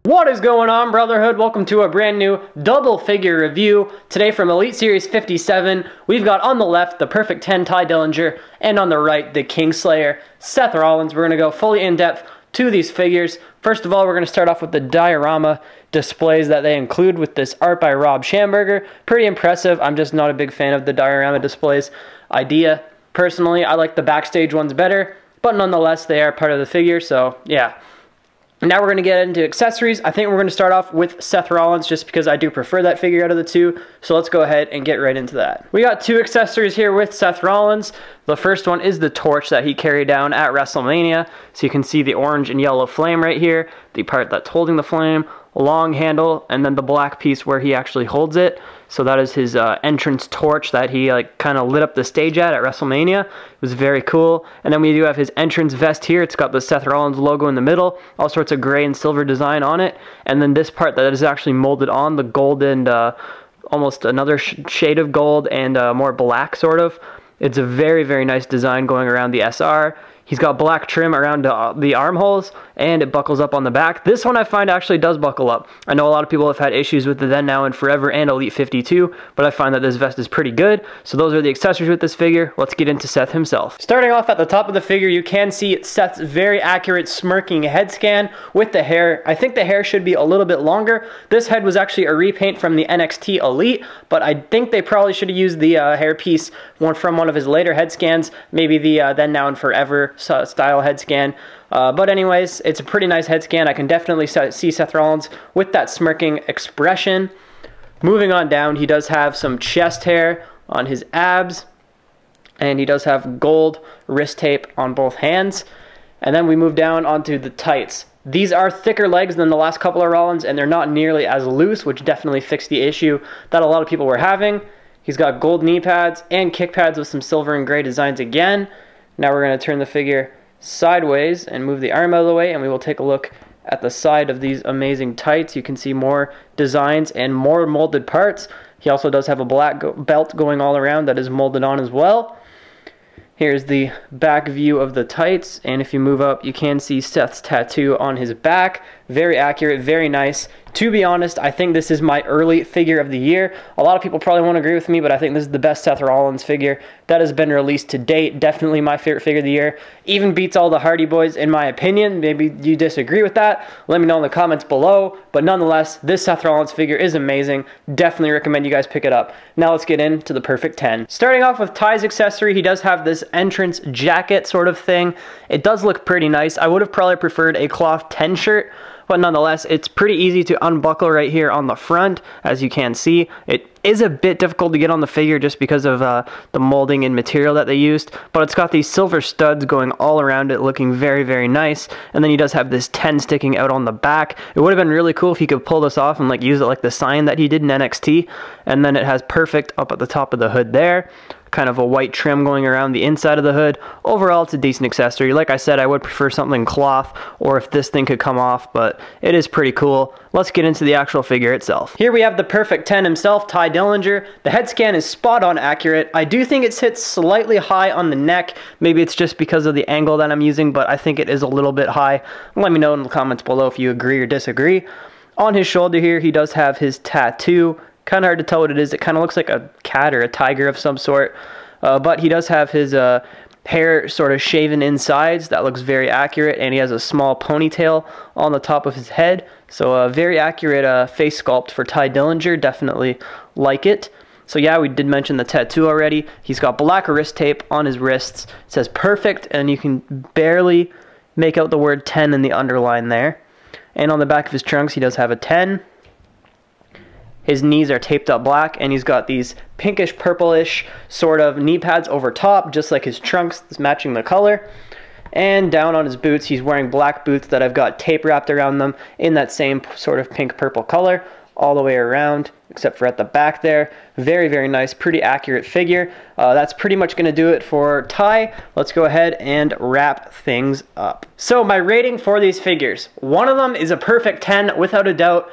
What is going on, Brotherhood? Welcome to a brand new double figure review. Today from Elite Series 57, we've got on the left the Perfect 10 Tye Dillinger, and on the right the Kingslayer Seth Rollins. We're going to go fully in-depth to these figures. First of all, we're going to start off with the diorama displays that they include with this art by Rob Schamberger. Pretty impressive. I'm just not a big fan of the diorama displays idea. Personally, I like the backstage ones better, but nonetheless, they are part of the figure, so yeah. Now we're going to get into accessories. I think we're going to start off with Seth Rollins just because I do prefer that figure out of the two. So let's go ahead and get right into that. We got two accessories here with Seth Rollins. The first one is the torch that he carried down at WrestleMania. So you can see the orange and yellow flame right here, the part that's holding the flame, long handle, and then the black piece where he actually holds it. So that is his entrance torch that he kind of lit up the stage at WrestleMania. It was very cool. And then we do have his entrance vest here. It's got the Seth Rollins logo in the middle, all sorts of gray and silver design on it. And then this part that is actually molded on, the gold and almost another shade of gold and more black sort of. It's a very, very nice design going around the SR. He's got black trim around the armholes, and it buckles up on the back. This one I find actually does buckle up. I know a lot of people have had issues with the Then, Now, and Forever and Elite 52, but I find that this vest is pretty good. So those are the accessories with this figure. Let's get into Seth himself. Starting off at the top of the figure, you can see Seth's very accurate smirking head scan with the hair. I think the hair should be a little bit longer. This head was actually a repaint from the NXT Elite, but I think they probably should have used the hair piece from one of his later head scans, maybe the Then, Now, and Forever style head scan. But anyways, it's a pretty nice head scan. I can definitely see Seth Rollins with that smirking expression. Moving on down, he does have some chest hair on his abs, and he does have gold wrist tape on both hands. And then we move down onto the tights. These are thicker legs than the last couple of Rollins, and they're not nearly as loose, which definitely fixed the issue that a lot of people were having. He's got gold knee pads and kick pads with some silver and gray designs again. Now we're going to turn the figure sideways and move the arm out of the way, and we will take a look at the side of these amazing tights. You can see more designs and more molded parts. He also does have a black belt going all around that is molded on as well. Here's the back view of the tights, and if you move up, you can see Seth's tattoo on his back. Very accurate, very nice. To be honest, I think this is my early figure of the year. A lot of people probably won't agree with me, but I think this is the best Seth Rollins figure that has been released to date. Definitely my favorite figure of the year. Even beats all the Hardy Boys in my opinion. Maybe you disagree with that. Let me know in the comments below. But nonetheless, this Seth Rollins figure is amazing. Definitely recommend you guys pick it up. Now let's get into the Perfect 10. Starting off with Tye's accessory, he does have this entrance jacket sort of thing. It does look pretty nice. I would have probably preferred a cloth 10 shirt, but nonetheless, it's pretty easy to unbuckle right here on the front, as you can see. It is a bit difficult to get on the figure just because of the molding and material that they used, but it's got these silver studs going all around it, looking very, very nice. And then he does have this 10 sticking out on the back. It would have been really cool if he could pull this off and use it like the sign that he did in NXT. And then it has perfect up at the top of the hood there. Kind of a white trim going around the inside of the hood. Overall, it's a decent accessory. Like I said, I would prefer something cloth, or if this thing could come off, but it is pretty cool. Let's get into the actual figure itself. Here we have the Perfect 10 himself, Tye Dillinger. The head scan is spot on accurate. I do think it sits slightly high on the neck. Maybe it's just because of the angle that I'm using, but I think it is a little bit high. Let me know in the comments below if you agree or disagree. On his shoulder here, he does have his tattoo. Kind of hard to tell what it is. It kind of looks like a cat or a tiger of some sort. But he does have his hair sort of shaven insides. That looks very accurate. And he has a small ponytail on the top of his head. So a very accurate face sculpt for Tye Dillinger. Definitely like it. So yeah, we did mention the tattoo already. He's got black wrist tape on his wrists. It says perfect, and you can barely make out the word 10 in the underline there. And on the back of his trunks, he does have a 10. His knees are taped up black, and he's got these pinkish purplish sort of knee pads over top, just like his trunks, matching the color. And down on his boots, he's wearing black boots that I've got tape wrapped around them in that same sort of pink purple color all the way around, except for at the back there. Very, very nice, pretty accurate figure. That's pretty much going to do it for Tye. Let's go ahead and wrap things up. So my rating for these figures. One of them is a perfect 10 without a doubt.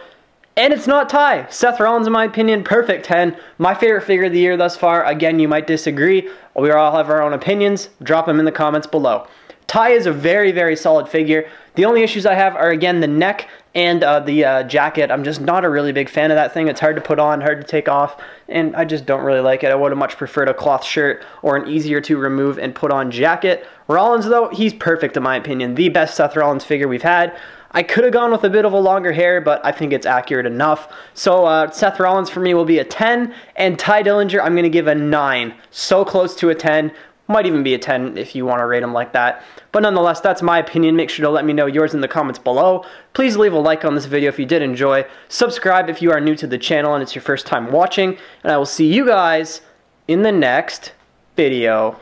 And it's not Tye. Seth Rollins, in my opinion, perfect 10. My favorite figure of the year thus far. Again, you might disagree. We all have our own opinions. Drop them in the comments below. Tye is a very, very solid figure. The only issues I have are, again, the neck and the jacket. I'm just not a really big fan of that thing. It's hard to put on, hard to take off, and I just don't really like it. I would have much preferred a cloth shirt or an easier to remove and put on jacket. Rollins, though, he's perfect in my opinion. The best Seth Rollins figure we've had. I could have gone with a bit of a longer hair, but I think it's accurate enough. So Seth Rollins for me will be a 10, and Tye Dillinger I'm going to give a 9. So close to a 10. Might even be a 10 if you want to rate him like that. But nonetheless, that's my opinion. Make sure to let me know yours in the comments below. Please leave a like on this video if you did enjoy. Subscribe if you are new to the channel and it's your first time watching. And I will see you guys in the next video.